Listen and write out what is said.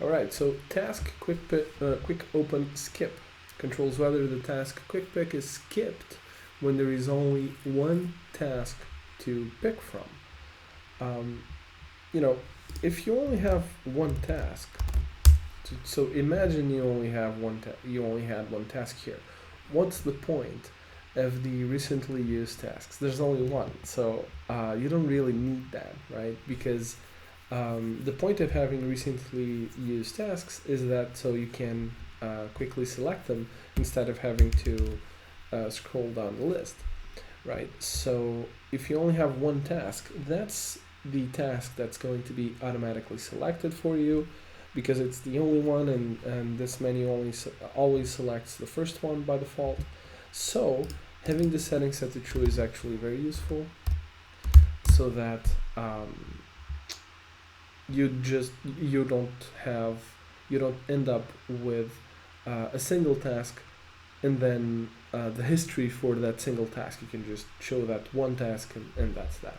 Alright, so quick open skip controls whether the task quick pick is skipped when there is only one task to pick from. You know, if you only have one task, so imagine you only have you only had one task here. What's the point of the recently used tasks? There's only one, so you don't really need that, right? Because the point of having recently used tasks is that so you can quickly select them instead of having to scroll down the list, right? So if you only have one task, that's the task that's going to be automatically selected for you because it's the only one, and this menu always selects the first one by default. So having the settings set to true is actually very useful, so that you don't end up with a single task and then the history for that single task. You can just show that one task and that's that.